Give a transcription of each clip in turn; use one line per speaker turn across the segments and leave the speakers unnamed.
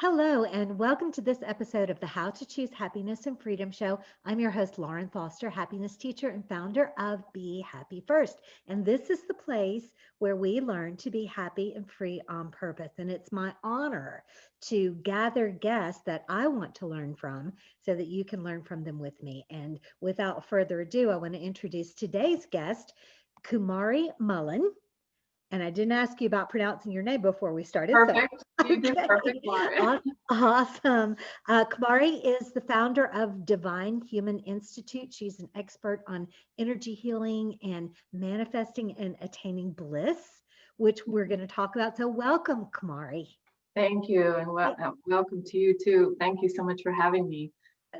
Hello, and welcome to this episode of the How to Choose Happiness and Freedom Show. I'm your host, Lauren Foster, happiness teacher and founder of Be Happy First. And this is the place where we learn to be happy and free on purpose. And it's my honor to gather guests that I want to learn from so that you can learn from them with me. And without further ado, I want to introduce today's guest, Kumari Mullin. And I didn't ask you about pronouncing your name before we started. So,
Perfect. You did
okay.
perfect, Lauren.
Awesome. Kumari is the founder of Divine Human Institute. She's an expert on energy healing and manifesting and attaining bliss, which we're going to talk about. So, welcome, Kumari.
Thank you, and
Hey,
welcome to you too. Thank you so much for having me.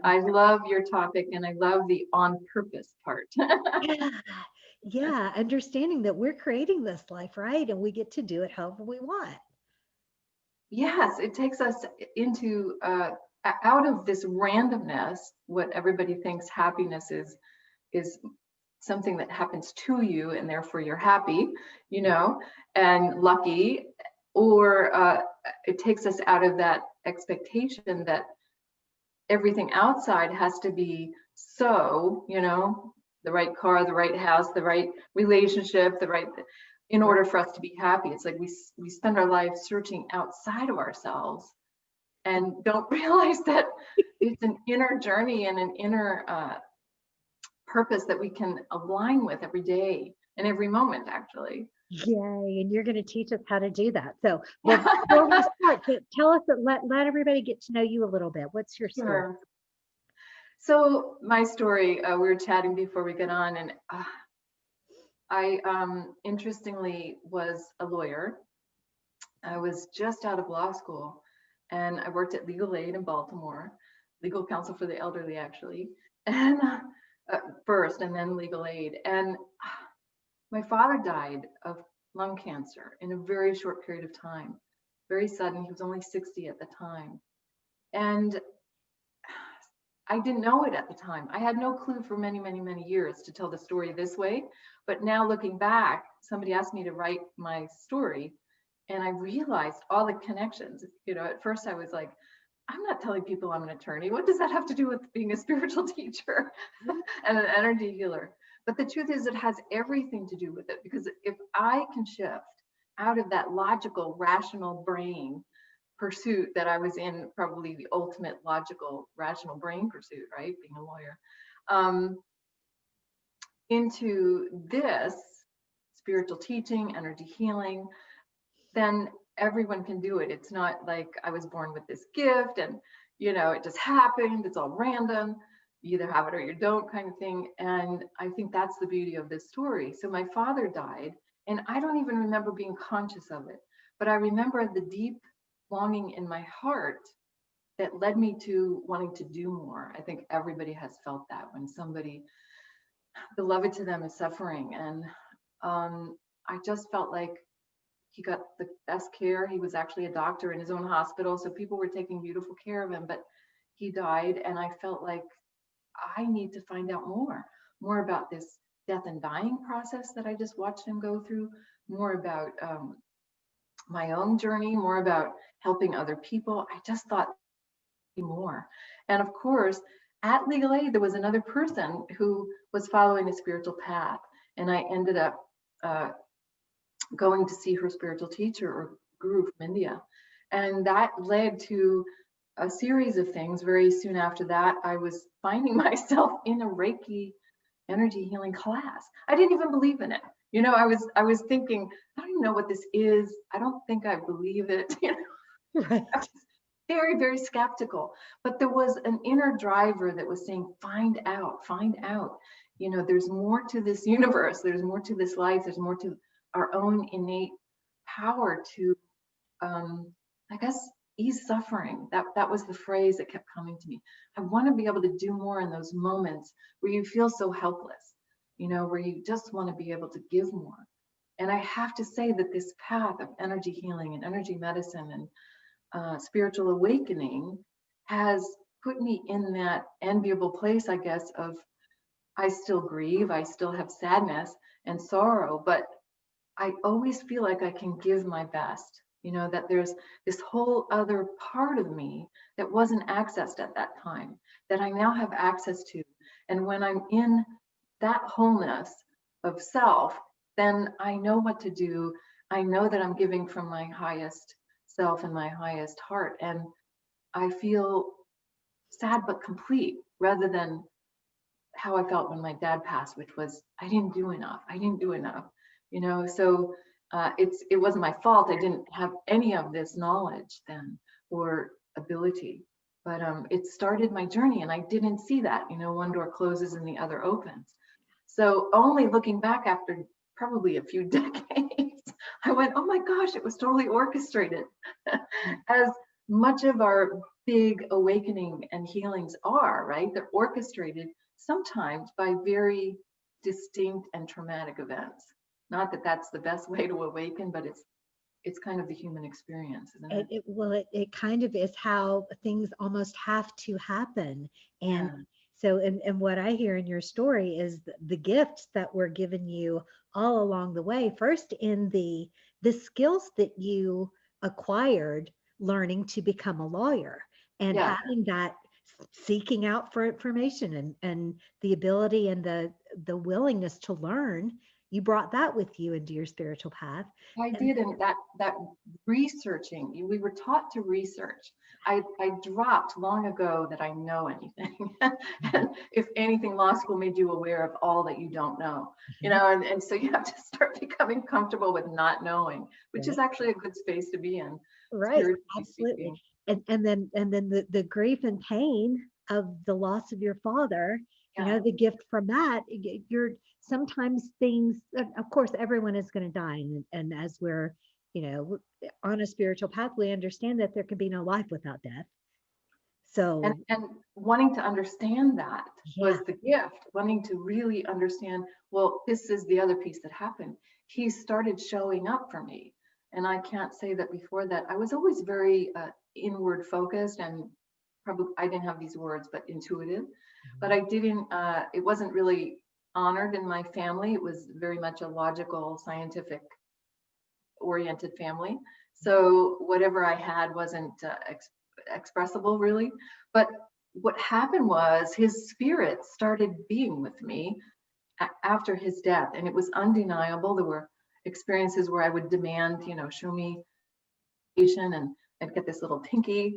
I love your topic, and I love the on purpose part.
Yeah, yeah, understanding that we're creating this life, right? And we get to do it however we want.
Yes, it takes us into out of this randomness. What everybody thinks happiness is something that happens to you, and therefore you're happy, you know, and lucky. Or it takes us out of that expectation that everything outside has to be so, the right car, the right house, the right relationship, in
Right.
order for us to be happy. It's like we spend our lives searching outside of ourselves and don't realize that it's an inner journey and an inner purpose that we can align with every day and every moment, actually.
Yay, and you're going to teach us how to do that. So, well, before we start, tell us, let everybody get to know you a little bit. What's your story?
Sure. So my story, we were chatting before we get on, and I interestingly was a lawyer. I was just out of law school, and I worked at Legal Aid in Baltimore, legal counsel for the elderly, actually, and first, and then Legal Aid. And my father died of lung cancer in a very short period of time, very sudden. He was only 60 at the time, and I didn't know it at the time. I had no clue for many, many, many years to tell the story this way. But now looking back, somebody asked me to write my story, and I realized all the connections. At first I was like, I'm not telling people I'm an attorney. What does that have to do with being a spiritual teacher and an energy healer? But the truth is, it has everything to do with it, because if I can shift out of that logical, rational brain pursuit that I was in, probably the ultimate logical, rational brain pursuit, right? Being a lawyer, um, into this spiritual teaching, energy healing, then everyone can do it. It's not like I was born with this gift and, it just happened. It's all random. You either have it or you don't, kind of thing. And I think that's the beauty of this story. So my father died, and I don't even remember being conscious of it, but I remember the deep longing in my heart that led me to wanting to do more. I think everybody has felt that when somebody beloved to them is suffering. And I just felt like he got the best care. He was actually a doctor in his own hospital, so people were taking beautiful care of him, but he died. And I felt like I need to find out more about this death and dying process that I just watched him go through, more about my own journey, more about helping other people. I just thought more. And of course, at Legal Aid, there was another person who was following a spiritual path. And I ended up going to see her spiritual teacher or guru from India. And that led to a series of things. Very soon after that, I was finding myself in a Reiki energy healing class. I didn't even believe in it. I was thinking, I don't even know what this is. I don't think I believe it.
Right.
I was very, very skeptical. But there was an inner driver that was saying, find out, find out. There's more to this universe. There's more to this life. There's more to our own innate power to, I guess, ease suffering. That was the phrase that kept coming to me. I want to be able to do more in those moments where you feel so helpless, where you just want to be able to give more. And I have to say that this path of energy healing and energy medicine and spiritual awakening has put me in that enviable place, I guess, of I still grieve, I still have sadness and sorrow, but I always feel like I can give my best. that there's this whole other part of me that wasn't accessed at that time, that I now have access to. And when I'm in that wholeness of self, then I know what to do. I know that I'm giving from my highest self and my highest heart. And I feel sad but complete, rather than how I felt when my dad passed, which was I didn't do enough. I didn't do enough. So it wasn't my fault. I didn't have any of this knowledge then or ability, but it started my journey, and I didn't see that. One door closes and the other opens. So only looking back after probably a few decades, I went, oh my gosh, it was totally orchestrated. As much of our big awakening and healings are, right? They're orchestrated sometimes by very distinct and traumatic events. Not that that's the best way to awaken, but it's kind of the human experience, isn't it?
It kind of is how things almost have to happen. And
Yeah.
so, and what I hear in your story is the gifts that were given you all along the way. First, in the skills that you acquired learning to become a lawyer, and
Yeah.
having that seeking out for information, and the ability and the willingness to learn. You brought that with you into your spiritual path.
I
And
did, and that researching, we were taught to research. I dropped long ago that I know anything. And if anything, law school made you aware of all that you don't know, and so you have to start becoming comfortable with not knowing, which is
right.
actually a good space to be in,
Right,
spiritually
absolutely.
speaking.
And then the grief and pain of the loss of your father,
Yeah.
the gift from that, you're sometimes things, of course, everyone is going to die. And as we're, on a spiritual path, we understand that there can be no life without death.
And
So,
wanting to understand that
yeah,
was the gift, wanting to really understand, well, this is the other piece that happened. He started showing up for me. And I can't say that before that. I was always very inward focused, and probably I didn't have these words, but intuitive. But I didn't, it wasn't really honored in my family. It was very much a logical, scientific oriented family. So whatever I had wasn't expressible really. But what happened was his spirit started being with me after his death, and it was undeniable. There were experiences where I would demand, show me patient, and I'd get this little pinky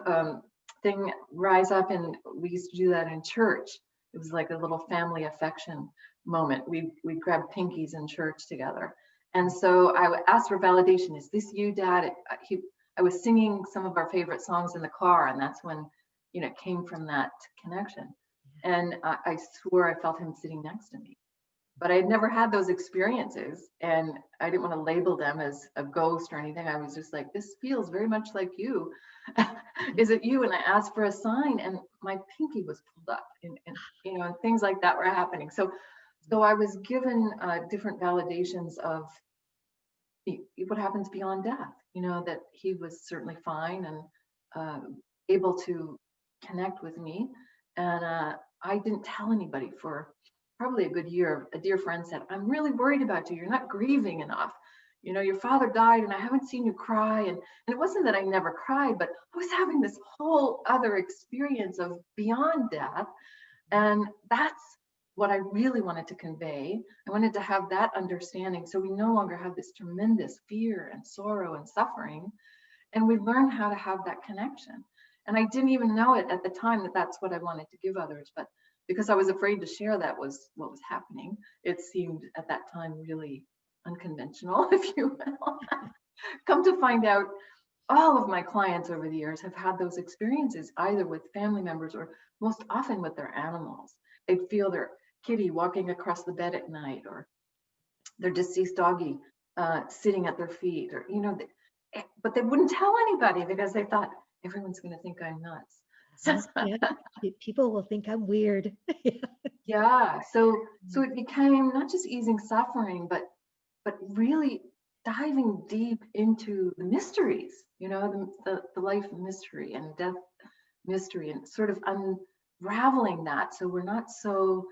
um, thing rise up, and we used to do that in church. It was like a little family affection moment. We grabbed pinkies in church together, and so I would ask for validation. Is this you, Dad? I was singing some of our favorite songs in the car, and that's when it came from that connection. And I swore I felt him sitting next to me, but I had never had those experiences, and I didn't want to label them as a ghost or anything. I was just like, this feels very much like you. Is it you? And I asked for a sign, and my pinky was pulled up, and things like that were happening. So I was given different validations of what happens beyond death. That he was certainly fine and able to connect with me, and I didn't tell anybody for probably a good year. A dear friend said, I'm really worried about you. You're not grieving enough. Your father died and I haven't seen you cry. And it wasn't that I never cried, but I was having this whole other experience of beyond death. And that's what I really wanted to convey. I wanted to have that understanding so we no longer have this tremendous fear and sorrow and suffering. And we learn how to have that connection. And I didn't even know it at the time that that's what I wanted to give others. But because I was afraid to share that was what was happening, it seemed at that time really unconventional, if you will. Come to find out, all of my clients over the years have had those experiences, either with family members or most often with their animals. They'd feel their kitty walking across the bed at night, or their deceased doggy sitting at their feet, or but they wouldn't tell anybody because they thought everyone's going to think I'm nuts. So,
yeah, people will think I'm weird.
yeah, so it became not just easing suffering, but really diving deep into the mysteries, the life mystery and death mystery, and sort of unraveling that so we're not so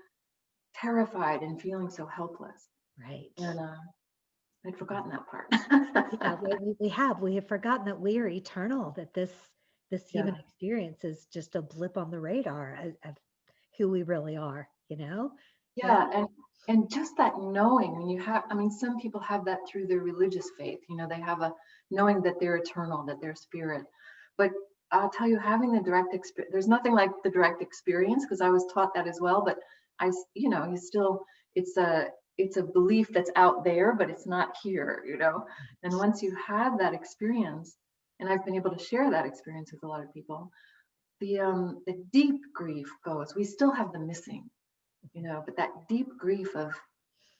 terrified and feeling so helpless.
Right.
And I'd forgotten that part.
Yeah, we have forgotten that we are eternal, that this
Yeah.
human experience is just a blip on the radar of who we really are, you know? Yeah.
Yeah, and just that knowing when you have, I mean, some people have that through their religious faith. You know, they have a knowing that they're eternal, that they're spirit. But I'll tell you, having the direct experience, there's nothing like the direct experience, because I was taught that as well. But you know, you still, it's a it's a belief that's out there, but it's not here. You know, and once you have that experience, and I've been able to share that experience with a lot of people, the deep grief goes. We still have the missing, you know, but that deep grief of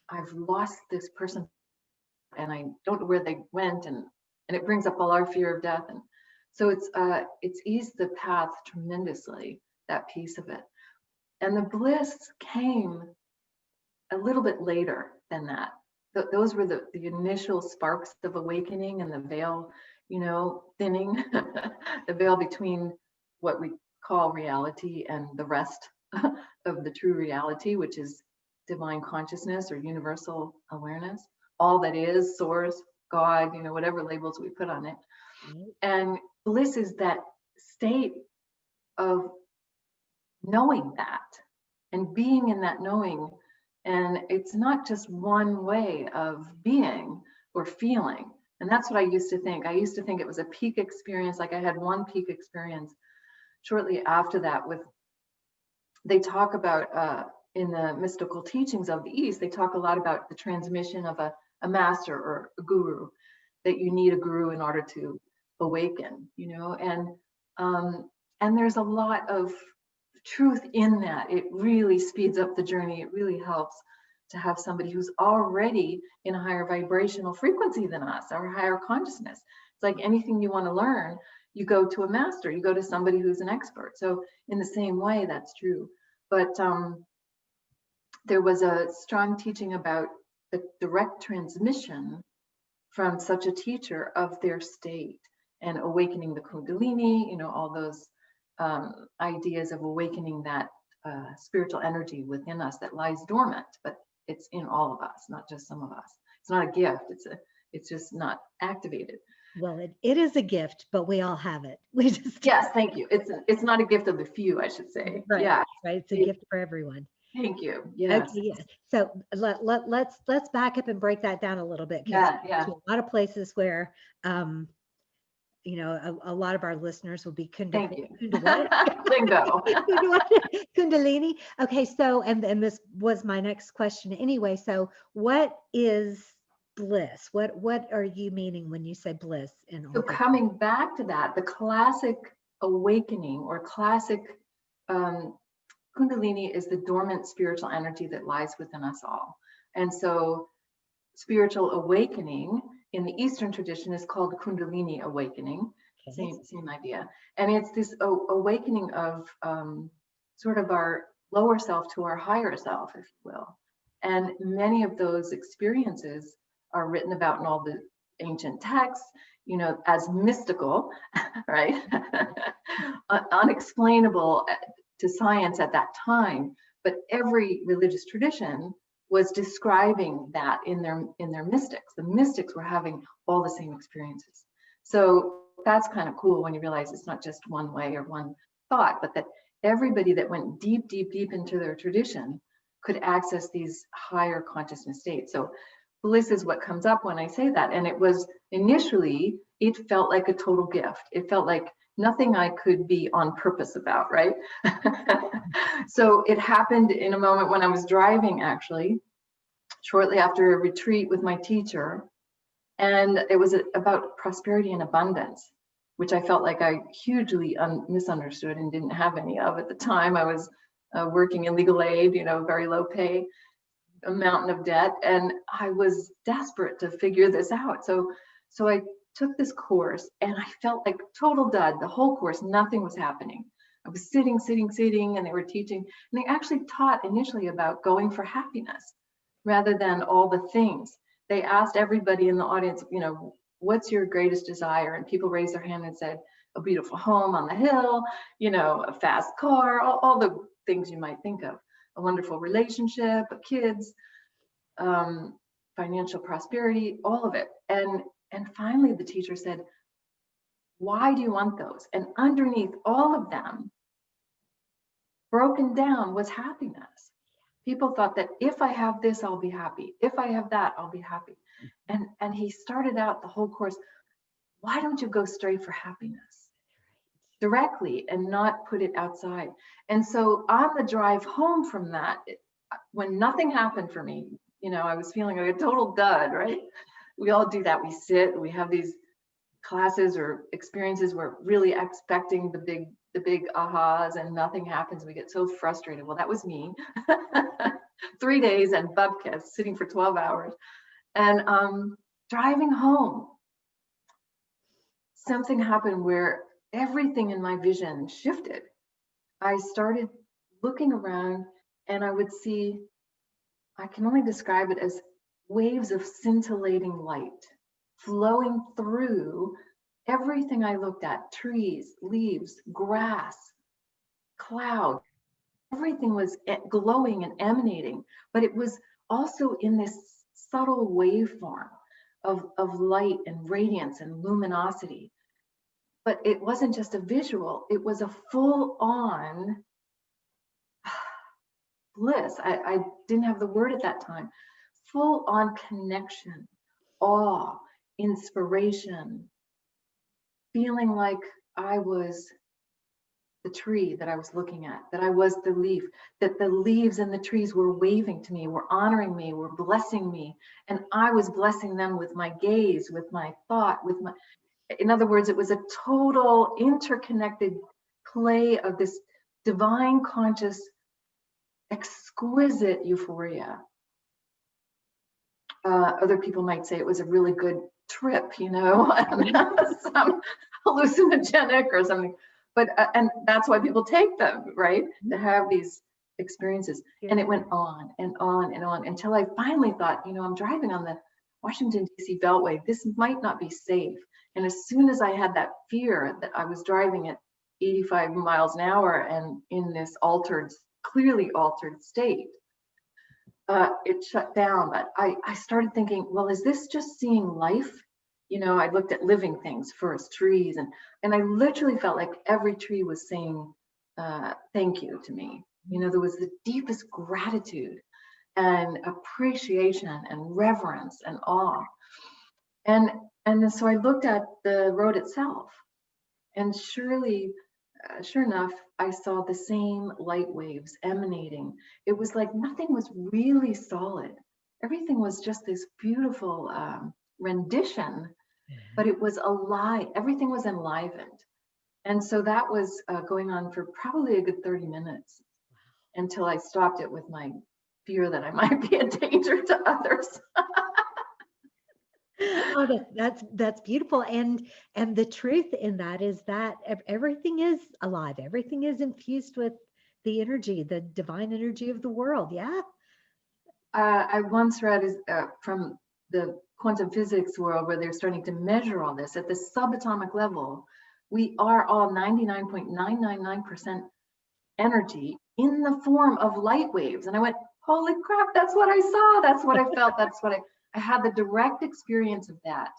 I've lost this person and I don't know where they went, and it brings up all our fear of death, and so it's eased the path tremendously, that piece of it. And the bliss came a little bit later than that. Those were the initial sparks of awakening, and the veil, you know, thinning, the veil between what we call reality and the rest of the true reality, which is divine consciousness or universal awareness, all that is, source, God, you know, whatever labels we put on it. And bliss is that state of knowing that and being in that knowing. And it's not just one way of being or feeling. And that's what I used to think. I used to think it was a peak experience. Like I had one peak experience shortly after that with, they talk about in the mystical teachings of the East, they talk a lot about the transmission of a master or a guru, that you need a guru in order to awaken, you know, and there's a lot of truth in that. It really speeds up the journey. It really helps to have somebody who's already in a higher vibrational frequency than us, or higher consciousness. It's like anything you want to learn, you go to a master, you go to somebody who's an expert. So in the same way, that's true. But there was a strong teaching about the direct transmission from such a teacher of their state and awakening the Kundalini, you know, all those ideas of awakening that spiritual energy within us that lies dormant, but it's in all of us, not just some of us. It's not a gift. It's just not activated.
Well, it is a gift, but we all have it. We just
Yes, thank you. It's not a gift of the few, I should say.
right,
Yeah.
right. It's a gift for everyone.
Thank you.
Okay,
Yes.
yeah. So let's back up and break that down a little bit, because
Yeah.
a lot of places where you know, a lot of our listeners will be
Thank you.
what?
Bingo.
Kundalini. Okay, so and this was my next question anyway. So what is bliss? What are you meaning when you say bliss in all
So
this?
coming back to that, the classic awakening or classic Kundalini is the dormant spiritual energy that lies within us all. And so spiritual awakening in the Eastern tradition is called Kundalini awakening,
Okay.
same idea. And it's this awakening of sort of our lower self to our higher self, if you will. And many of those experiences are written about in all the ancient texts, you know, as mystical, right? Unexplainable to science at that time, but every religious tradition was describing that in their mystics. The mystics were having all the same experiences. So that's kind of cool when you realize it's not just one way or one thought, but that everybody that went deep, deep, deep into their tradition could access these higher consciousness states. So bliss is what comes up when I say that. And it was initially, it felt like a total gift. It felt like nothing I could be on purpose about, right? So it happened in a moment when I was driving, actually, shortly after a retreat with my teacher. And it was about prosperity and abundance, which I felt like I hugely misunderstood and didn't have any of at the time. I was working in legal aid, you know, very low pay, a mountain of debt, and I was desperate to figure this out. So I took this course, and I felt like total dud. The whole course, nothing was happening. I was sitting, and they were teaching, and they actually taught initially about going for happiness rather than all the things. They asked everybody in the audience, you know, what's your greatest desire? And people raised their hand and said, a beautiful home on the hill, you know, a fast car, all the things you might think of, a wonderful relationship, kids, financial prosperity, all of it. And finally the teacher said, why do you want those? And underneath all of them, broken down, was happiness. People thought that if I have this, I'll be happy. If I have that, I'll be happy. And he started out the whole course, why don't you go straight for happiness directly and not put it outside? And so on the drive home from that, when nothing happened for me, you know, I was feeling like a total dud, right? We all do that. We sit, we have these classes or experiences, we're really expecting the big ahas, and nothing happens. We get so frustrated. Well, that was me. 3 days and bupkis, sitting for 12 hours. And driving home, something happened where everything in my vision shifted. I started looking around and I would see, I can only describe it as waves of scintillating light flowing through everything I looked at, trees, leaves, grass, cloud. Everything was glowing and emanating, but it was also in this subtle waveform of light and radiance and luminosity. But it wasn't just a visual, it was a full-on bliss. I didn't have the word at that time. Full-on connection, awe, inspiration, feeling like I was the tree that I was looking at, that I was the leaf, that the leaves and the trees were waving to me, were honoring me, were blessing me, and I was blessing them with my gaze, with my thought, with my, in other words, it was a total interconnected play of this divine conscious, exquisite euphoria. Other people might say it was a really good trip, you know, some hallucinogenic or something. But and that's why people take them, right? To have these experiences. And it went on and on and on until I finally thought, you know, I'm driving on the Washington, D.C. Beltway. This might not be safe. And as soon as I had that fear that I was driving at 85 miles an hour and in this altered, clearly altered state, it shut down. But I started thinking, well, is this just seeing life? You know, I looked at living things first, trees, and I literally felt like every tree was saying thank you to me. You know, there was the deepest gratitude and appreciation and reverence and awe. And so I looked at the road itself, and sure enough, I saw the same light waves emanating. It was like nothing was really solid. Everything was just this beautiful rendition, but it was alive. Everything was enlivened. And so that was going on for probably a good 30 minutes until I stopped it with my fear that I might be a danger to others.
Oh, that's beautiful. And the truth in that is that everything is alive. Everything is infused with the energy, the divine energy of the world. Yeah.
I once read from the quantum physics world where they're starting to measure all this at the subatomic level. We are all 99.999% energy in the form of light waves. And I went, holy crap, that's what I saw. That's what I felt. That's what I had the direct experience of that.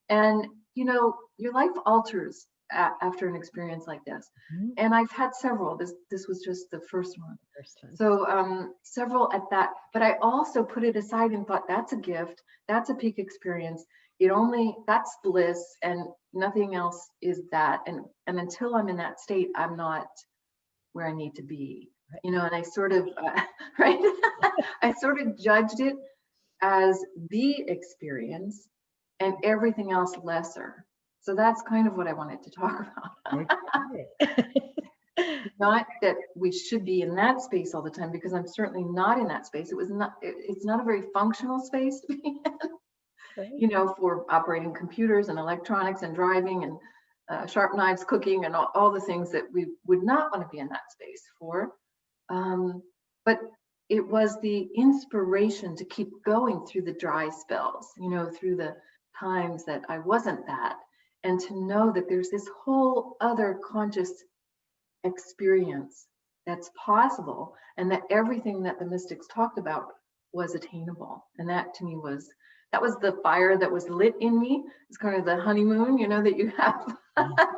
And, you know, your life alters after an experience like this.
Mhm.
And I've had several. This was just the first one.
First one.
So several at that, but I also put it aside and thought, that's a gift. That's a peak experience. That's bliss, and nothing else is that. And until I'm in that state, I'm not where I need to be, you know. And I sort of, right? I sort of judged it as the experience and everything else lesser. So that's kind of what I wanted to talk about. Not that we should be in that space all the time, because I'm certainly not in that space. It's not a very functional space to be in,
Right.
you know, for operating computers and electronics and driving and sharp knives, cooking, and all the things that we would not want to be in that space for. But it was the inspiration to keep going through the dry spells, you know, through the times that I wasn't that, and to know that there's this whole other conscious experience that's possible, and that everything that the mystics talked about was attainable. And that to me that was the fire that was lit in me. It's kind of the honeymoon, you know, that you have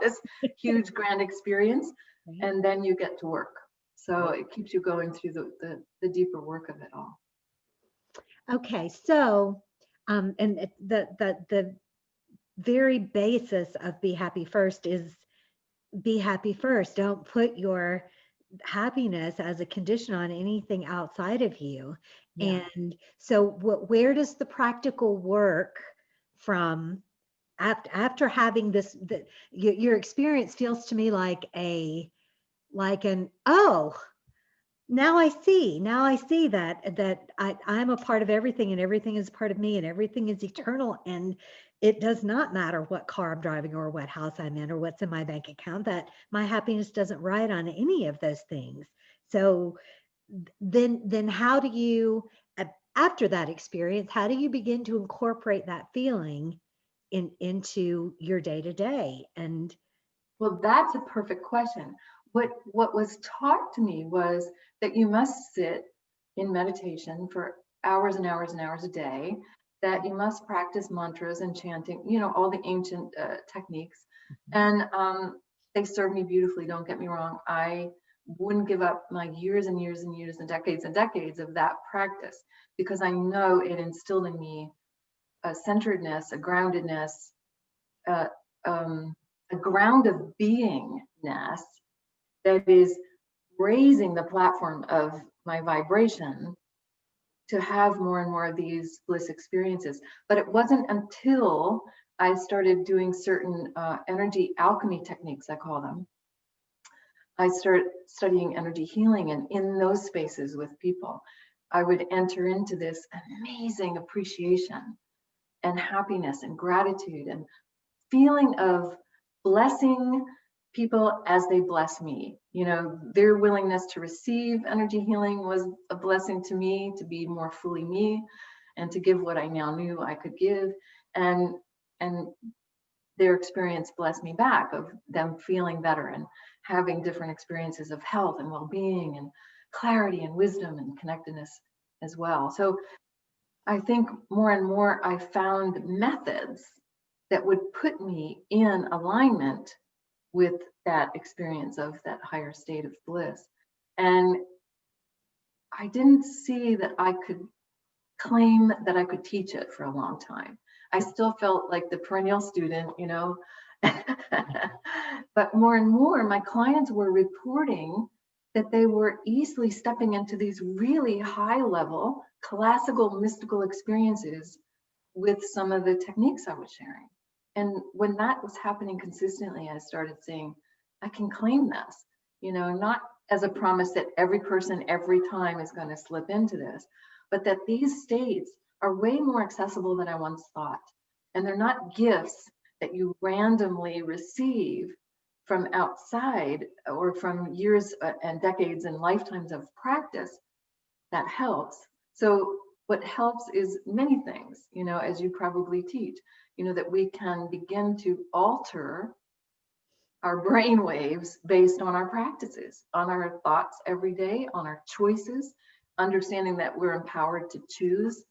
this huge grand experience,
Right.
and then you get to work. So it keeps you going through the deeper work of it all.
Okay, so and the very basis of Be Happy First is be happy first. Don't put your happiness as a condition on anything outside of you.
Yeah.
And so where does the practical work from after having this, your experience feels to me like an, oh, now I see that I'm a part of everything and everything is part of me and everything is eternal, and it does not matter what car I'm driving or what house I'm in or what's in my bank account, that my happiness doesn't ride on any of those things. So then how do you, after that experience, how do you begin to incorporate that feeling into your day to day? And
Well, that's a perfect question. What was taught to me was that you must sit in meditation for hours and hours and hours a day, that you must practice mantras and chanting, you know, all the ancient techniques. And they serve me beautifully, don't get me wrong. I wouldn't give up my years and years and years and decades of that practice, because I know it instilled in me a centeredness, a groundedness, uh, a ground of beingness that is raising the platform of my vibration to have more and more of these bliss experiences. But it wasn't until I started doing certain energy alchemy techniques, I call them. I started studying energy healing, and in those spaces with people, I would enter into this amazing appreciation and happiness and gratitude and feeling of blessing people as they bless me. You know, their willingness to receive energy healing was a blessing to me, to be more fully me and to give what I now knew I could give. And their experience blessed me back, of them feeling better and having different experiences of health and well-being and clarity and wisdom and connectedness as well. So I think more and more I found methods that would put me in alignment with that experience of that higher state of bliss. And I didn't see that I could claim that I could teach it for a long time. I still felt like the perennial student, you know. But more and more, my clients were reporting that they were easily stepping into these really high level classical mystical experiences with some of the techniques I was sharing. And when that was happening consistently, I started saying, I can claim this, you know, not as a promise that every person every time is going to slip into this, but that these states are way more accessible than I once thought. And they're not gifts that you randomly receive from outside or from years and decades and lifetimes of practice. That helps. So what helps is many things, you know, as you probably teach, you know, that we can begin to alter our brain waves based on our practices, on our thoughts every day, on our choices, understanding that we're empowered to choose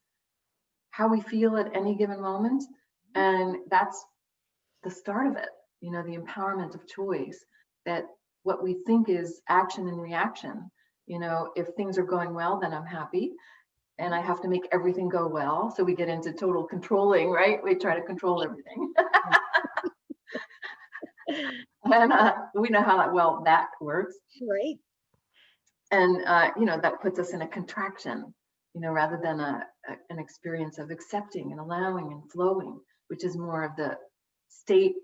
how we feel at any given moment. And that's the start of it, you know, the empowerment of choice, that what we think is action and reaction. You know, if things are going well, then I'm happy and I have to make everything go well. So we get into total controlling, right? We try to control everything. And we know how that works.
right.
And, you know, that puts us in a contraction, you know, rather than an experience of accepting and allowing and flowing, which is more of the state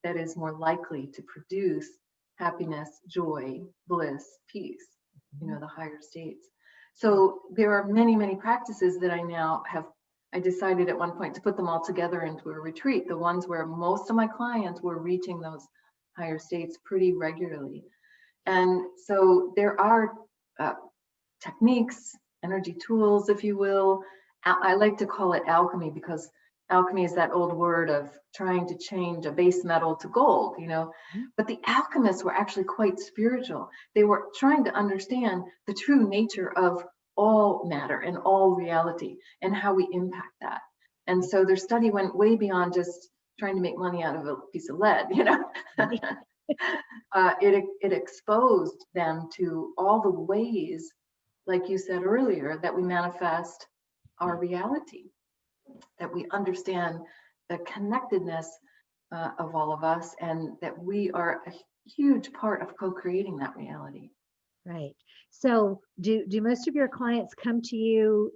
that is more likely to produce happiness, joy, bliss, peace, you know, the higher states. So there are many, many practices that I now have. I decided at one point to put them all together into a retreat, the ones where most of my clients were reaching those higher states pretty regularly. And so there are techniques, energy tools, if you will. I like to call it alchemy, because alchemy is that old word of trying to change a base metal to gold, you know. But the alchemists were actually quite spiritual. They were trying to understand the true nature of all matter and all reality and how we impact that. And so their study went way beyond just trying to make money out of a piece of lead, you know. It exposed them to all the ways, like you said earlier, that we manifest our reality, that we understand the connectedness of all of us, and that we are a huge part of co-creating that reality.
Right. So do most of your clients come to you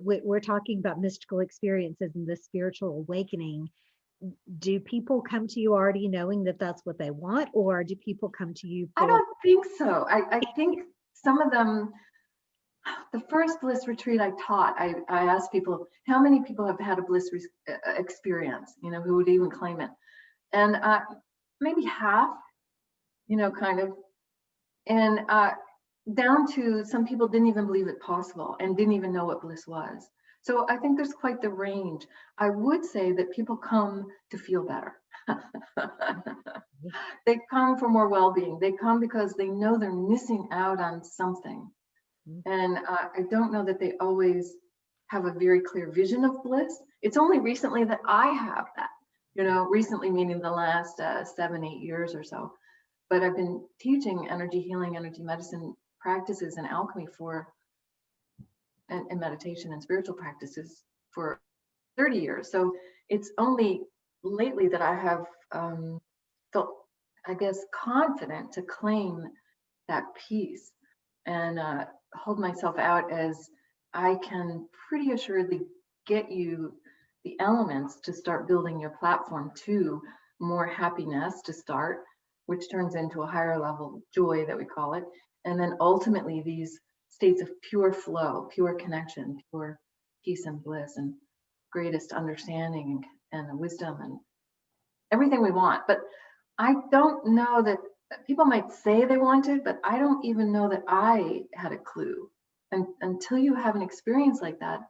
we're talking about mystical experiences and the spiritual awakening. Do people come to you already knowing that that's what they want, or do people come to you
I
for?
don't think so. I think some of them, the first Bliss retreat I taught, I asked people, how many people have had a Bliss experience, you know, who would even claim it? And maybe half, you know, kind of. And down to some people didn't even believe it possible and didn't even know what bliss was. So I think there's quite the range. I would say that people come to feel better. They come for more well-being. They come because they know they're missing out on something. And I don't know that they always have a very clear vision of bliss. It's only recently that I have that, you know, recently meaning the last 7-8 years or so. But I've been teaching energy healing, energy medicine practices and alchemy and meditation and spiritual practices for 30 years. So it's only lately that I have felt, I guess, confident to claim that piece and hold myself out as I can pretty assuredly get you the elements to start building your platform to more happiness to start, which turns into a higher level of joy that we call it. And then ultimately these states of pure flow, pure connection, pure peace and bliss and greatest understanding and wisdom and everything we want. But I don't know that people might say they wanted, but I don't even know that I had a clue. And until you have an experience like that,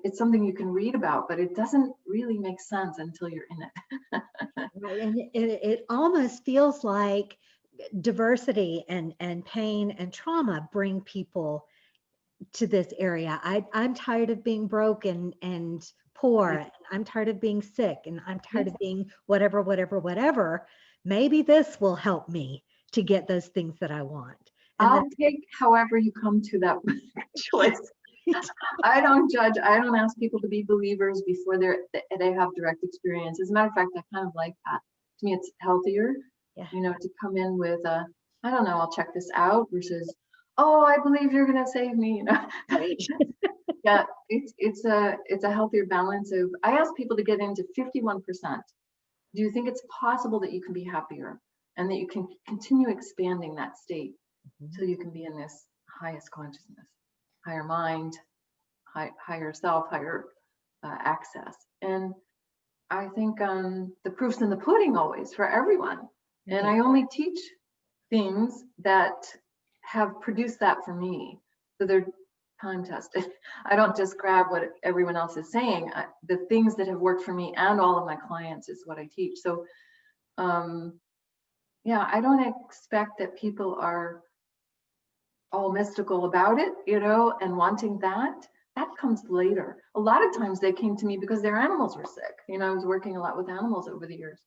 it's something you can read about, but it doesn't really make sense until you're in it.
Right. And it almost feels like diversity and pain and trauma bring people to this area. I'm tired of being broken and poor.
Yes.
I'm tired of being sick, and I'm tired
Yes.
of being whatever, whatever, whatever. Maybe this will help me to get those things that I want. And
I'll take however you come to that choice. I don't judge. I don't ask people to be believers before they have direct experience. As a matter of fact, I kind of like that. To me, it's healthier,
yeah.
you know, to come in with I don't know, I'll check this out versus, oh, I believe you're gonna save me, you know.
Right.
Yeah, it's a healthier balance of, I ask people to get into 51%. Do you think it's possible that you can be happier and that you can continue expanding that state till you can be in this highest consciousness, higher mind, higher self, higher access? And I think the proof's in the pudding always for everyone. And I only teach things that have produced that for me. So they're time tested. I don't just grab what everyone else is saying. The things that have worked for me and all of my clients is what I teach. So yeah, I don't expect that people are all mystical about it, you know, and wanting that. That comes later. A lot of times they came to me because their animals were sick. You know, I was working a lot with animals over the years.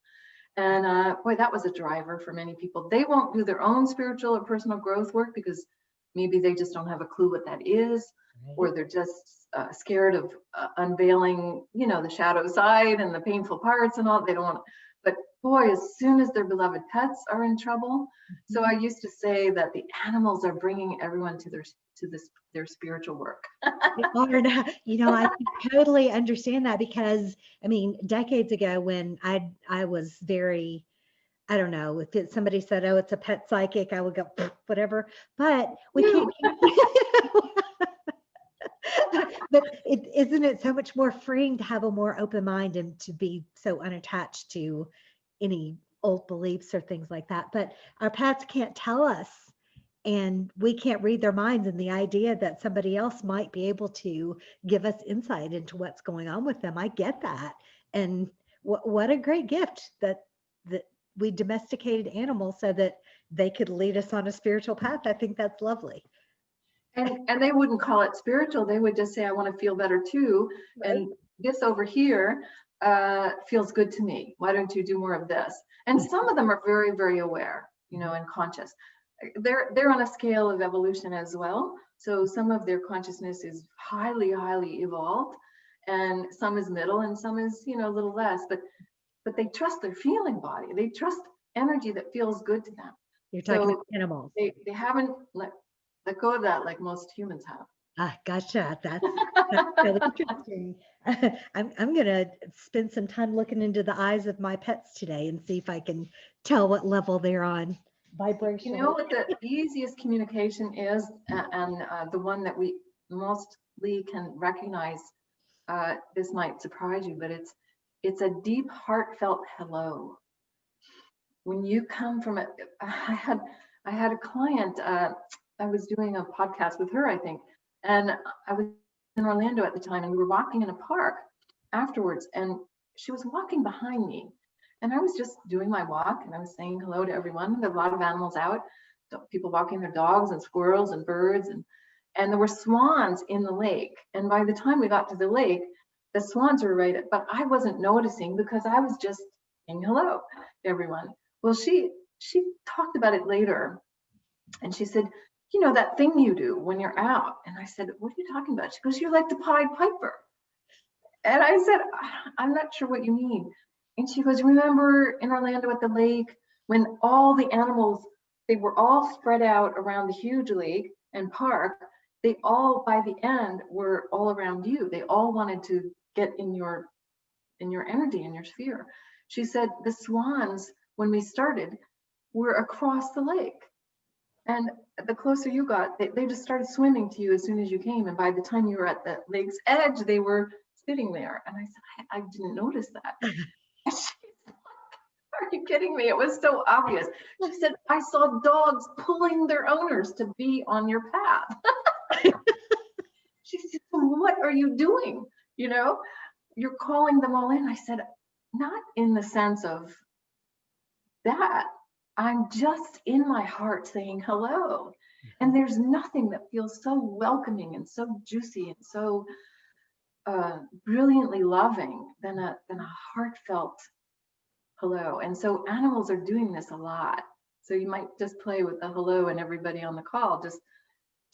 And boy, that was a driver for many people. They won't do their own spiritual or personal growth work because maybe they just don't have a clue what that is, or they're just scared of unveiling, you know, the shadow side and the painful parts and all. They don't want. But boy, as soon as their beloved pets are in trouble, so I used to say that the animals are bringing everyone to their spiritual work.
You know, I can totally understand that because, I mean, decades ago when I was very, I don't know, if somebody said, oh, it's a pet psychic, I would go, whatever. But we can't. But isn't it so much more freeing to have a more open mind and to be so unattached to any old beliefs or things like that? But our pets can't tell us, and we can't read their minds. And the idea that somebody else might be able to give us insight into what's going on with them, I get that. And what a great gift that we domesticated animals so that they could lead us on a spiritual path. I think that's lovely.
And they wouldn't call it spiritual. They would just say, I want to feel better too.
Right.
And this over here feels good to me. Why don't you do more of this? And some of them are very, very aware, and conscious. They're on a scale of evolution as well. So some of their consciousness is highly, highly evolved, and some is middle, and some is, a little less. But they trust their feeling body. They trust energy that feels good to them.
You're talking
So
about animals.
they haven't let go of that like most humans have.
Gotcha. That's really interesting. I'm gonna spend some time looking into the eyes of my pets today and see if I can tell what level they're on
You
vibrationally.
know what the easiest communication is, and the one that we mostly can recognize. This might surprise you, but it's a deep, heartfelt hello. When you come from it, I had a client. I was doing a podcast with her, I think, and I was in Orlando at the time, and we were walking in a park afterwards, and she was walking behind me, and I was just doing my walk, and I was saying hello to everyone. There were a lot of animals out, people walking their dogs and squirrels and birds, and there were swans in the lake. And by the time we got to the lake, the swans were right, but I wasn't noticing because I was just saying hello to everyone. Well, she talked about it later, and she said, that thing you do when you're out. And I said, what are you talking about? She goes, you're like the Pied Piper. And I said, I'm not sure what you mean. And she goes, remember in Orlando at the lake when all the animals, they were all spread out around the huge lake and park. They all, by the end, were all around you. They all wanted to get in your energy, in your sphere. She said, the swans, when we started, were across the lake. And the closer you got, they just started swimming to you as soon as you came. And by the time you were at the lake's edge, they were sitting there. And I said, I didn't notice that. And she said, are you kidding me? It was so obvious. She said, I saw dogs pulling their owners to be on your path. She said, what are you doing? You're calling them all in. I said, not in the sense of that. I'm just in my heart saying hello. And there's nothing that feels so welcoming and so juicy and so brilliantly loving than a heartfelt hello. And so animals are doing this a lot. So you might just play with the hello, and everybody on the call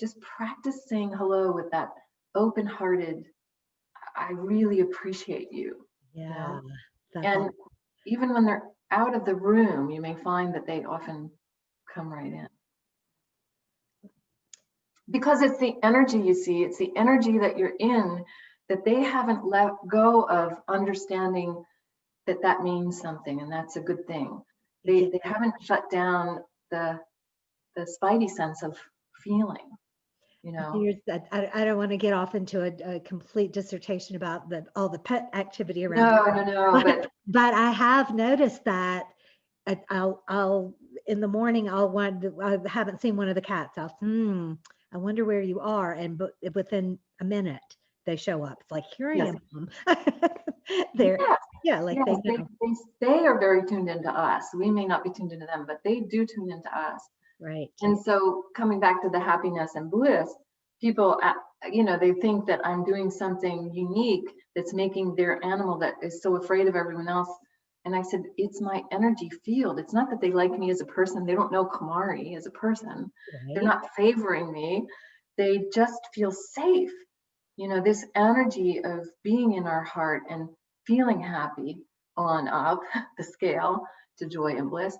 just practice saying hello with that open-hearted, I really appreciate you.
Yeah.
And even when they're out of the room, you may find that they often come right in. Because it's the energy, you see, it's the energy that you're in that they haven't let go of understanding that means something, and that's a good thing. They haven't shut down the spidey sense of feeling.
I don't want to get off into a complete dissertation about all the pet activity around.
No.
But I have noticed that I'll in the morning I haven't seen one of the cats. I wonder where you are, and within a minute they show up. It's like, here I am, Mom. They're like they know.
They are very tuned into us. We may not be tuned into them, but they do tune into us.
Right.
And so coming back to the happiness and bliss, people, they think that I'm doing something unique that's making their animal that is so afraid of everyone else. And I said, it's my energy field. It's not that they like me as a person. They don't know Kumari as a person. Right. They're not favoring me. They just feel safe. This energy of being in our heart and feeling happy on up the scale to joy and bliss,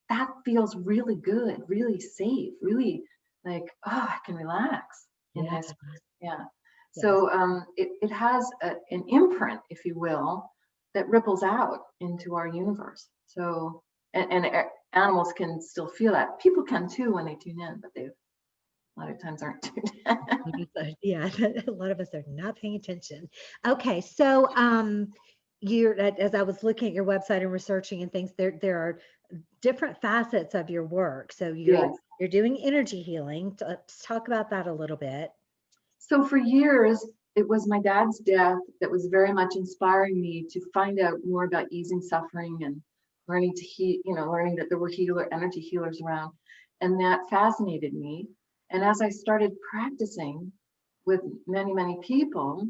that feels really good, really safe, really like, I can relax in this. Yeah. So it has an imprint, if you will, that ripples out into our universe. So, and animals can still feel that. People can too when they tune in, but they a lot of times aren't tuned in.
Yeah, a lot of us are not paying attention. Okay, so as I was looking at your website and researching and things, there are different facets of your work. So you're doing energy healing. Let's talk about that a little bit.
So for years, it was my dad's death that was very much inspiring me to find out more about easing suffering and learning to heal, learning that there were energy healers around. And that fascinated me. And as I started practicing with many, many people,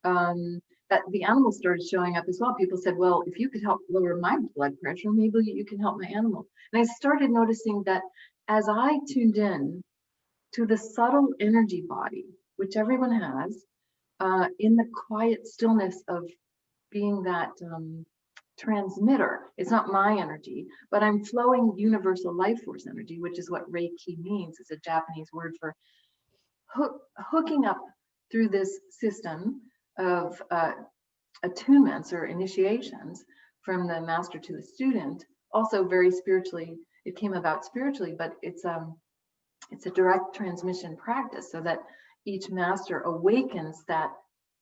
that the animals started showing up as well. People said, well, if you could help lower my blood pressure, maybe you can help my animal. And I started noticing that as I tuned in to the subtle energy body, which everyone has, in the quiet stillness of being that transmitter. It's not my energy, but I'm flowing universal life force energy, which is what Reiki means. It's a Japanese word for hooking up through this system of attunements or initiations from the master to the student. Also very spiritually, it came about spiritually, but it's a direct transmission practice so that each master awakens that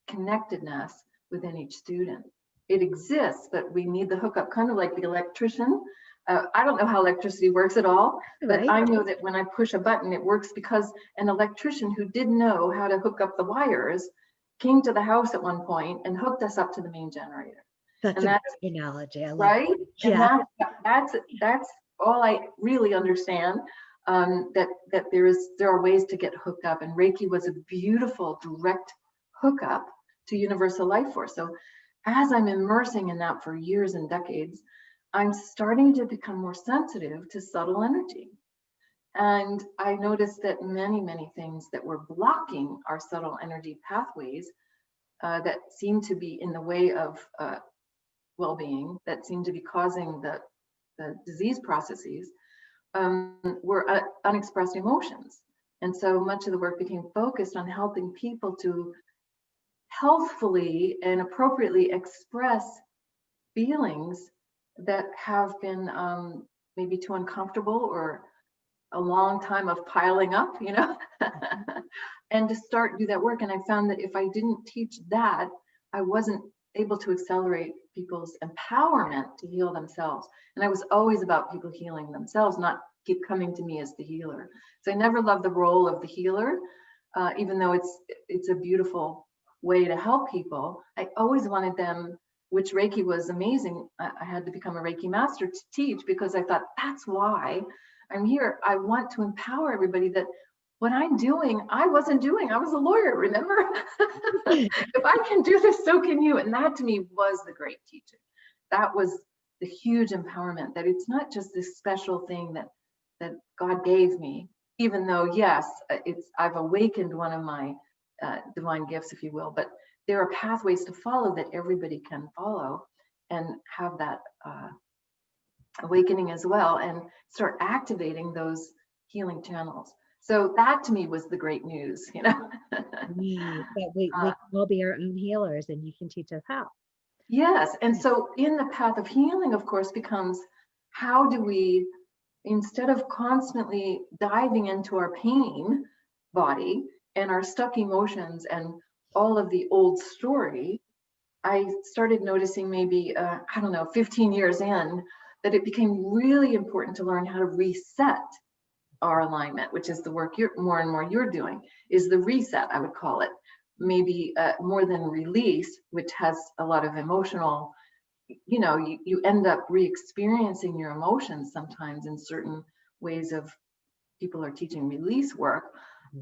connectedness within each student. It exists, but we need the hookup, kind of like the electrician. I don't know how electricity works at all, but
Right.
I know that when I push a button, it works because an electrician who didn't know how to hook up the wires came to the house at one point and hooked us up to the main generator.
That's
And
a
that's
great analogy. I love
right.
it.
And
Yeah.
that's all I really understand. That there are ways to get hooked up, and Reiki was a beautiful direct hookup to universal life force. So as I'm immersing in that for years and decades, I'm starting to become more sensitive to subtle energy. And I noticed that many things that were blocking our subtle energy pathways, that seem to be in the way of well-being, that seem to be causing the disease processes, were unexpressed emotions. And so much of the work became focused on helping people to healthfully and appropriately express feelings that have been maybe too uncomfortable or a long time of piling up, and to start do that work. And I found that if I didn't teach that, I wasn't able to accelerate people's empowerment to heal themselves. And I was always about people healing themselves, not keep coming to me as the healer. So I never loved the role of the healer, even though it's a beautiful way to help people. I always wanted them, which Reiki was amazing. I had to become a Reiki master to teach, because I thought that's why I'm here. I want to empower everybody that what I'm doing, I wasn't doing. I was a lawyer, remember? If I can do this, so can you. And that to me was the great teaching. That was the huge empowerment, that it's not just this special thing that God gave me, even though, yes, I've awakened one of my divine gifts, if you will, but there are pathways to follow that everybody can follow and have that awakening as well, and start activating those healing channels. So that to me was the great news,
That we
Uh,
can all be our own healers, and you can teach us how.
yes. And so in the path of healing, of course, becomes how do we, instead of constantly diving into our pain body and our stuck emotions and all of the old story, I started noticing maybe, I don't know, 15 years in, that it became really important to learn how to reset our alignment, which is the work more and more you're doing, is the reset, I would call it. Maybe more than release, which has a lot of emotional, you end up re-experiencing your emotions sometimes in certain ways of people are teaching release work.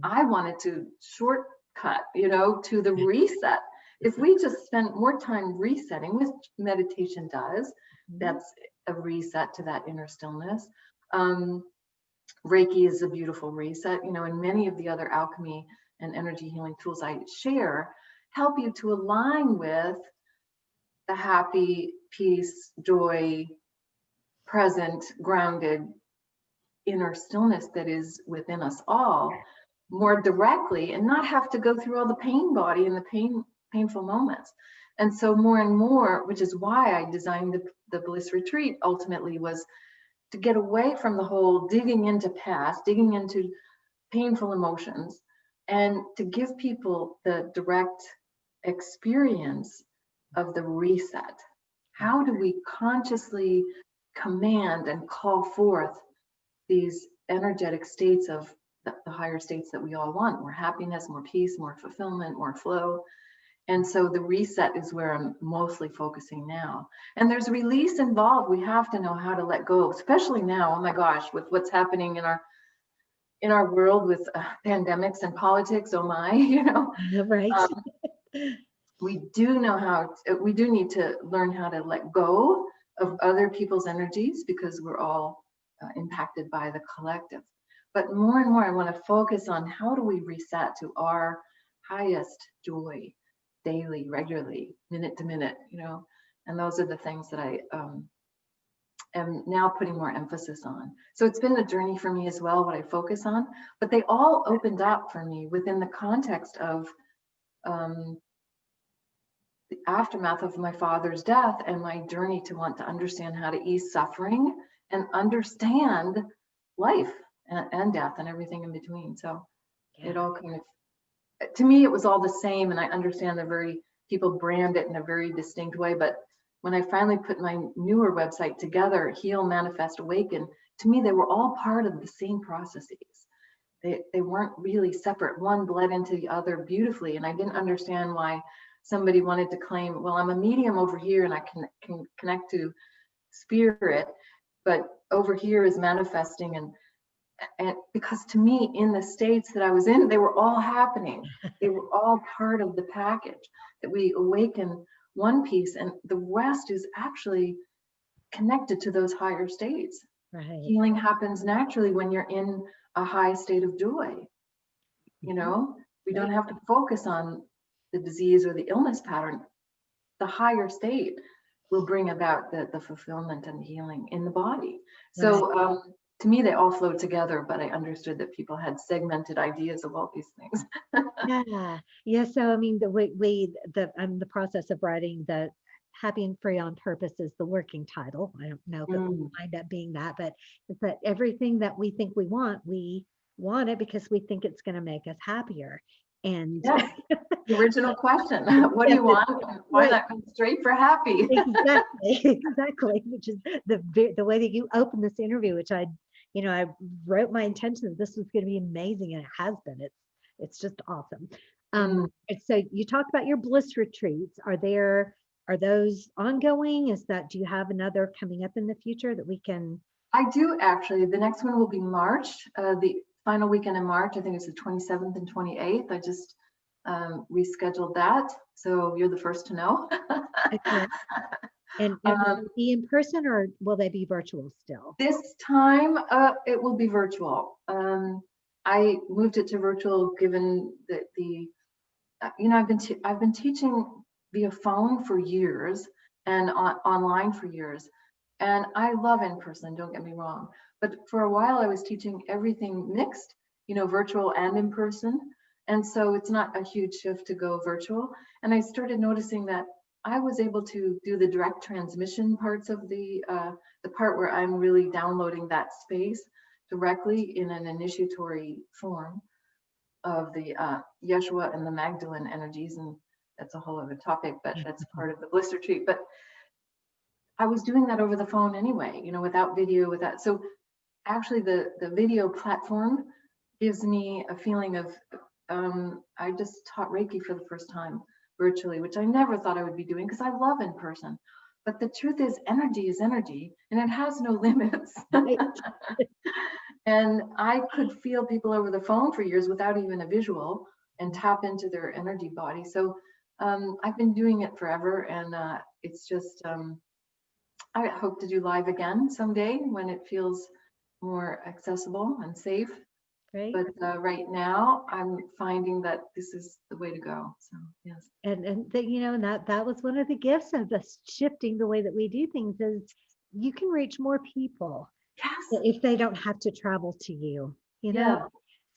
I wanted to shortcut, to the reset. If we just spend more time resetting, which meditation does, that's a reset to that inner stillness. Reiki is a beautiful reset, and many of the other alchemy and energy healing tools I share help you to align with the happy, peace, joy, present, grounded inner stillness that is within us all more directly, and not have to go through all the pain body and the painful moments. And so more and more, which is why I designed the Bliss Retreat, ultimately was to get away from the whole digging into past, digging into painful emotions, and to give people the direct experience of the reset. How do we consciously command and call forth these energetic states of the higher states that we all want? More happiness, more peace, more fulfillment, more flow. And so the reset is where I'm mostly focusing now. And there's release involved. We have to know how to let go, especially now, oh my gosh, with what's happening in our in our world with pandemics and politics, oh my, you know,
Right.
um, we do need to learn how to let go of other people's energies, because we're all impacted by the collective. But more and more, I want to focus on how do we reset to our highest joy daily, regularly, minute to minute, you know, and those are the things that I am now putting more emphasis on. So it's been a journey for me as well, what I focus on, but they all opened up for me within the context of the aftermath of my father's death and my journey to want to understand how to ease suffering and understand life and death and everything in between. So
Yeah.
it all kind of, to me, it was all the same. And I understand people brand it in a very distinct way. But when I finally put my newer website together, Heal, Manifest, Awaken, to me, they were all part of the same processes. They weren't really separate. One bled into the other beautifully. And I didn't understand why somebody wanted to claim, well, I'm a medium over here and I can connect to spirit, but over here is manifesting. And because to me, in the states that I was in, they were all happening. They were all part of the package, that we awaken one piece and the rest is actually connected to those higher states.
Right.
Healing happens naturally when you're in a high state of joy. You know, we don't have to focus on the disease or the illness pattern. The higher state will bring about the fulfillment and healing in the body. So to me, they all flow together, but I understood that people had segmented ideas of all these things.
Yeah. So I mean, I'm in the process of writing the Happy and Free on Purpose is the working title. I don't know if it will wind up being that, but it's that everything that we think we want it because we think it's going to make us happier. And
Yes, the original question, what do you want? Why not go straight for happy?
Exactly, which is the way that you open this interview, which I wrote my intention that this was going to be amazing, and it has been. It's just awesome. And so you talked about your Bliss Retreats. Are those ongoing? Do you have another coming up in the future that we can?
I do actually. The next one will be March, the final weekend in March. I think it's the 27th and 28th. I just rescheduled that, so you're the first to know.
Okay. And will they be in person or will they be virtual still?
This time it will be virtual. I moved it to virtual given that I've been teaching via phone for years and online for years, and I love in person, don't get me wrong, but for a while I was teaching everything mixed, virtual and in person, and so it's not a huge shift to go virtual. And I started noticing that I was able to do the direct transmission parts of the part where I'm really downloading that space directly in an initiatory form of the Yeshua and the Magdalene energies, and that's a whole other topic, but that's part of the Bliss Retreat. But I was doing that over the phone anyway, without video, so actually the video platform gives me a feeling of, I just taught Reiki for the first time virtually, which I never thought I would be doing because I love in person. But the truth is energy, and it has no limits. And I could feel people over the phone for years without even a visual and tap into their energy body. So I've been doing it forever, and it's just, I hope to do live again someday when it feels more accessible and safe.
Great.
But right now, I'm finding that this is the way to go. So yes.
And that was one of the gifts of us shifting the way that we do things is you can reach more people.
Yes.
If they don't have to travel to you,
Yeah.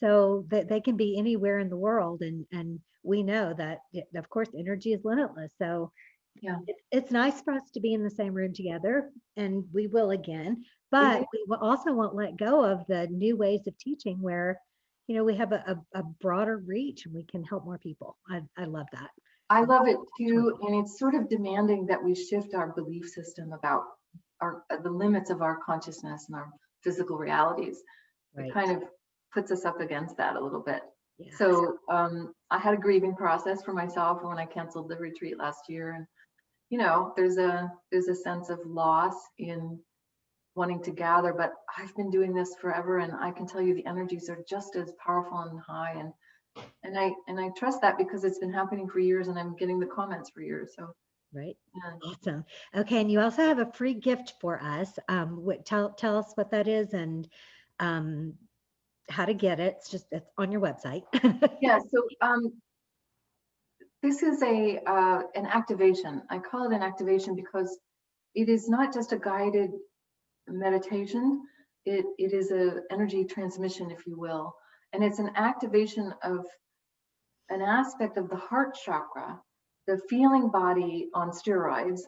so that they can be anywhere in the world. And we know that, of course, energy is limitless. So
Yeah.
it's nice for us to be in the same room together, and we will again, but we also won't let go of the new ways of teaching where, we have a broader reach and we can help more people. I love that.
I love it too. And it's sort of demanding that we shift our belief system about the limits of our consciousness and our physical realities.
Right.
It kind of puts us up against that a little bit.
Yeah.
So I had a grieving process for myself when I canceled the retreat last year. And, there's a sense of loss in wanting to gather, but I've been doing this forever, and I can tell you the energies are just as powerful and high, and I trust that because it's been happening for years, and I'm getting the comments for years. So
Right.
yeah.
Awesome. Okay. And you also have a free gift for us. Tell us what that is and um, how to get it. It's on your website.
Yeah. So this is an activation. I call it an activation because it is not just a guided meditation. It is a energy transmission, if you will, and it's an activation of an aspect of the heart chakra, the feeling body on steroids,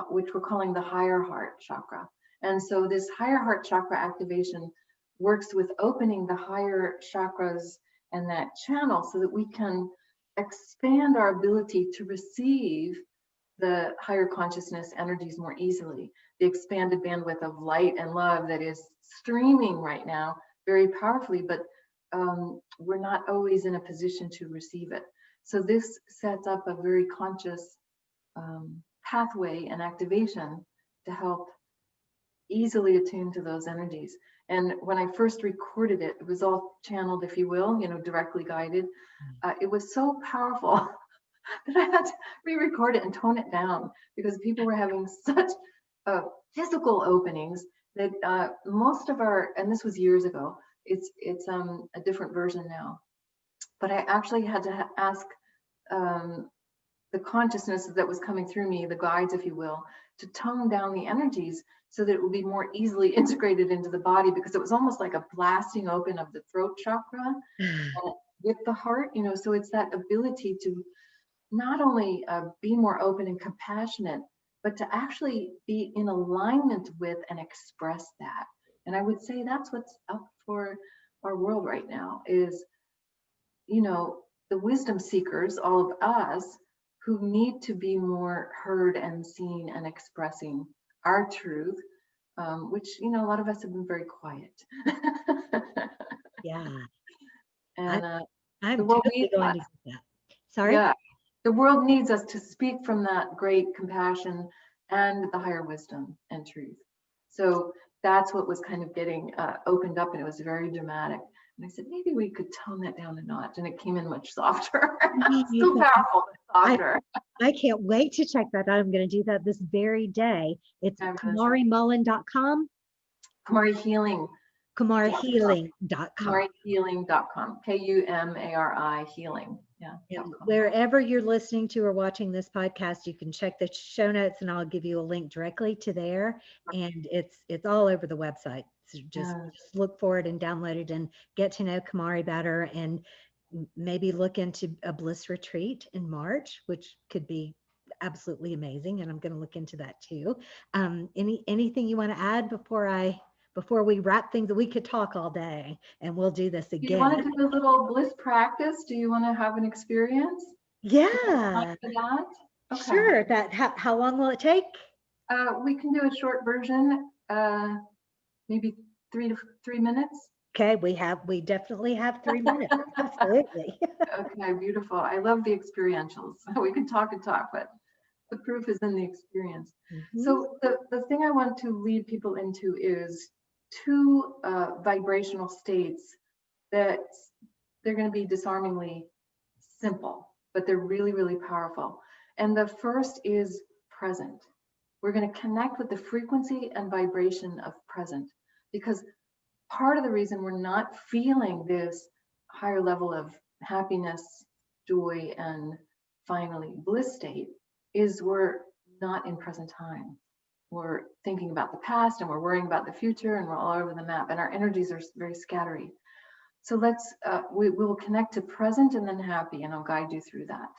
which we're calling the higher heart chakra. And so this higher heart chakra activation works with opening the higher chakras and that channel so that we can expand our ability to receive the higher consciousness energies more easily, the expanded bandwidth of light and love that is streaming right now very powerfully, but we're not always in a position to receive it. So this sets up a very conscious pathway and activation to help easily attune to those energies. And when I first recorded it, it was all channeled, if you will, directly guided. It was so powerful that I had to re-record it and tone it down because people were having such physical openings that most of our, and this was years ago, it's a different version now, but I actually had to ask the consciousness that was coming through me, the guides, if you will, to tone down the energies so that it would be more easily integrated into the body, because it was almost like a blasting open of the throat chakra with the heart, so it's that ability to not only be more open and compassionate, but to actually be in alignment with and express that. And I would say that's what's up for our world right now is, the wisdom seekers, all of us who need to be more heard and seen and expressing our truth, which, a lot of us have been very quiet.
Yeah.
And
I'm
the world
totally
needs
going
us.
to do that. Sorry?
Yeah. The world needs us to speak from that great compassion and the higher wisdom and truth. So that's what was kind of getting opened up, and it was very dramatic. And I said, maybe we could tone that down a notch, and it came in much softer. Still powerful, but softer.
I can't wait to check that out. I'm going to do that this very day. It's KumariMullin.com.
Kumari Healing.
KumariHealing.com.
KumariHealing.com. Kumari Healing. Yeah.
Wherever you're listening to or watching this podcast, you can check the show notes and I'll give you a link directly to there. And it's all over the website. So just look for it and download it and get to know Kumari better, and maybe look into a Bliss Retreat in March, which could be absolutely amazing. And I'm going to look into that too. Anything you want to add before we wrap things? We could talk all day, and we'll do this again.
Do you want to do a little bliss practice? Do you want to have an experience?
Yeah.
For that? Okay.
Sure. How long will it take?
We can do a short version, maybe 3 minutes.
Okay, we definitely have 3 minutes. Absolutely.
Okay, beautiful. I love the experientials. We can talk and talk, but the proof is in the experience. Mm-hmm. So the thing I want to lead people into is 2 vibrational states that they're going to be disarmingly simple, but they're really, really powerful. And the first is present. We're going to connect with the frequency and vibration of present, because part of the reason we're not feeling this higher level of happiness, joy, and finally bliss state is we're not in present time. We're thinking about the past and we're worrying about the future, and we're all over the map, and our energies are very scattery. So let's, we will connect to present and then happy, and I'll guide you through that.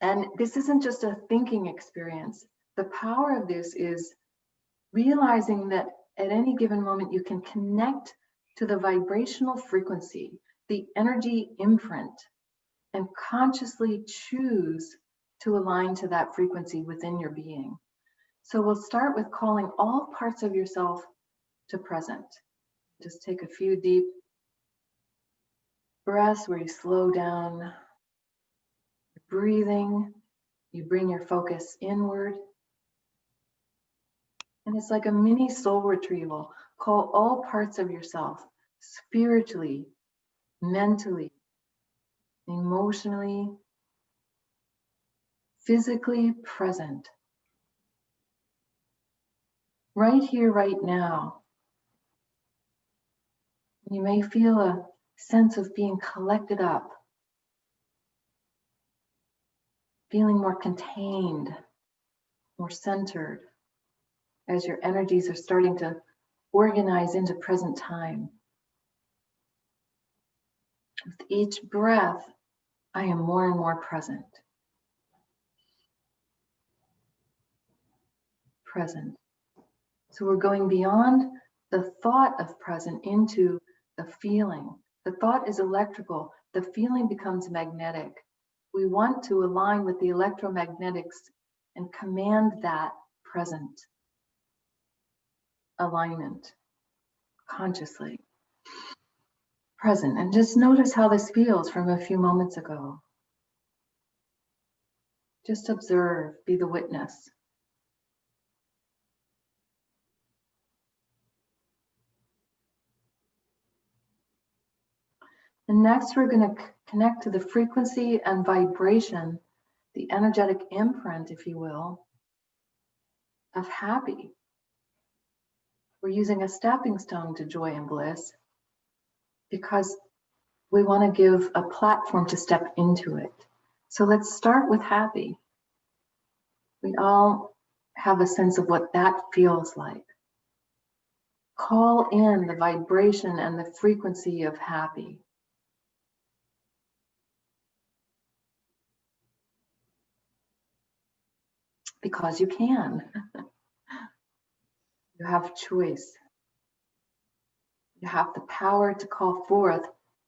And this isn't just a thinking experience. The power of this is realizing that at any given moment, you can connect to the vibrational frequency, the energy imprint, and consciously choose to align to that frequency within your being. So we'll start with calling all parts of yourself to present. Just take a few deep breaths where you slow down breathing. You bring your focus inward. And it's like a mini soul retrieval. Call all parts of yourself spiritually, mentally, emotionally, physically present. Right here, right now. You may feel a sense of being collected up, feeling more contained, more centered, as your energies are starting to organize into present time. With each breath, I am more and more present. Present. So we're going beyond the thought of present into the feeling. The thought is electrical, the feeling becomes magnetic. We want to align with the electromagnetics and command that present alignment consciously. Present. And just notice how this feels from a few moments ago. Just observe, be the witness. And next, we're going to connect to the frequency and vibration, the energetic imprint, if you will, of happy. We're using a stepping stone to joy and bliss because we want to give a platform to step into it. So let's start with happy. We all have a sense of what that feels like. Call in the vibration and the frequency of happy. Because you can. You have choice. You have the power to call forth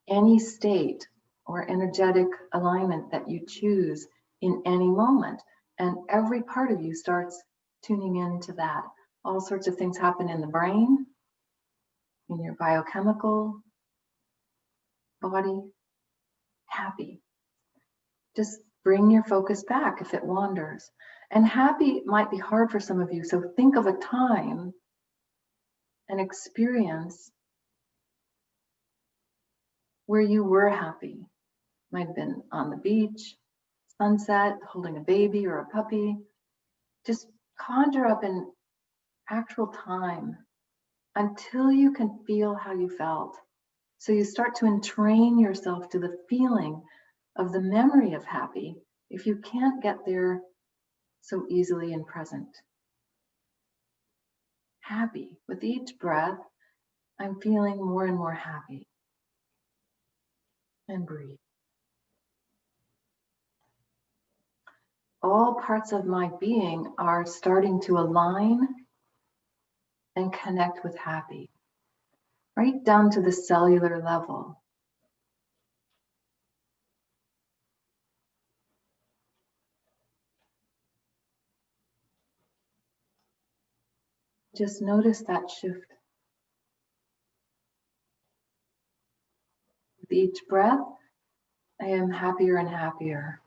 any state or energetic alignment that you choose in any moment. And every part of you starts tuning into that. All sorts of things happen in the brain, in your biochemical body. Happy. Just bring your focus back if it wanders. And happy might be hard for some of you. So think of a time, an experience where you were happy. Might have been on the beach, sunset, holding a baby or a puppy. Just conjure up an actual time until you can feel how you felt. So you start to entrain yourself to the feeling of the memory of happy if you can't get there so easily and present. Happy. With each breath, I'm feeling more and more happy. And breathe. All parts of my being are starting to align and connect with happy, right down to the cellular level. Just notice that shift. With each breath, I am happier and happier.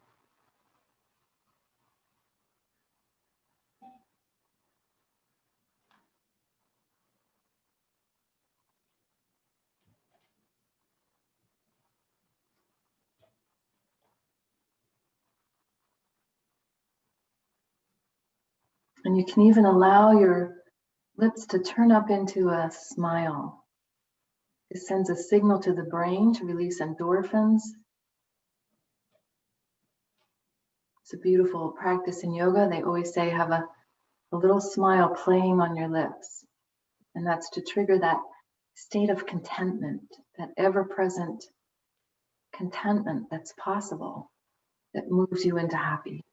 And you can even allow your lips to turn up into a smile. It sends a signal to the brain to release endorphins. It's a beautiful practice in yoga. They always say have a little smile playing on your lips. And that's to trigger that state of contentment, that ever-present contentment that's possible, that moves you into happy.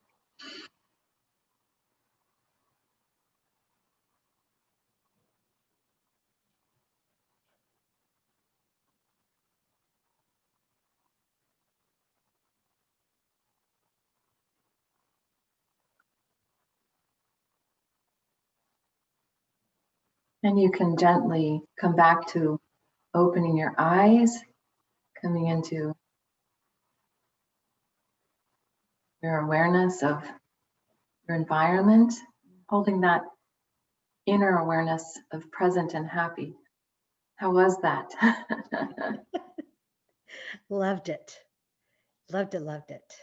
And you can gently come back to opening your eyes, coming into your awareness of your environment, holding that inner awareness of present and happy. How was that?
Loved it. Loved it. Loved it.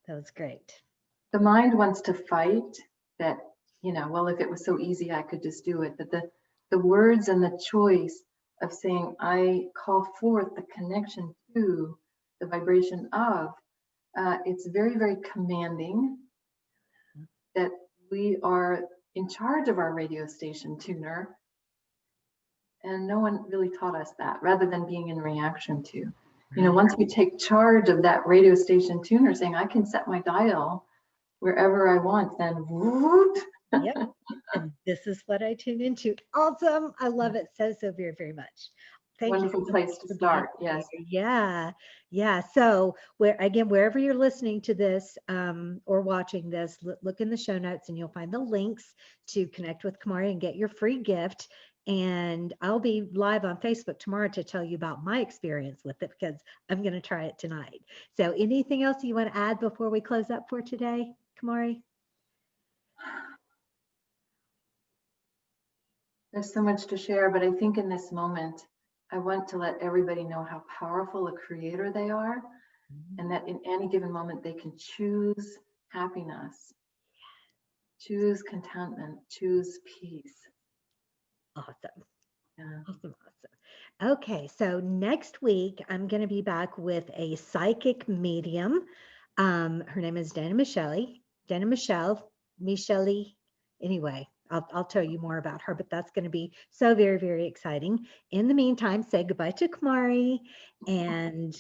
That was great.
The mind wants to fight that, well, if it was so easy, I could just do it. But the words and the choice of saying, I call forth the connection to the vibration of, it's very, very commanding that we are in charge of our radio station tuner. And no one really taught us that, rather than being in reaction to. Once we take charge of that radio station tuner, saying, I can set my dial wherever I want, then whoop.
Yep. And this is what I tune into. Awesome. I love it so very, very much. Thank
Wonderful
you so
place
much
to
for
start.
being
Yes.
here. Yeah. Yeah. So wherever you're listening to this or watching this, look in the show notes and you'll find the links to connect with Kumari and get your free gift. And I'll be live on Facebook tomorrow to tell you about my experience with it, because I'm going to try it tonight. So anything else you want to add before we close up for today, Kumari?
There's so much to share, but I think in this moment, I want to let everybody know how powerful a creator they are, and that in any given moment, they can choose happiness, choose contentment, choose peace.
Awesome.
Yeah.
Awesome. Awesome. Okay. So next week, I'm going to be back with a psychic medium. Her name is Dana Michelle. Anyway, I'll tell you more about her, but that's going to be so very, very exciting. In the meantime, say goodbye to Kumari and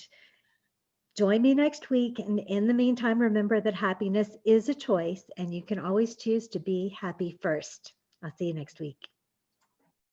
join me next week. And in the meantime, remember that happiness is a choice and you can always choose to be happy first. I'll see you next week.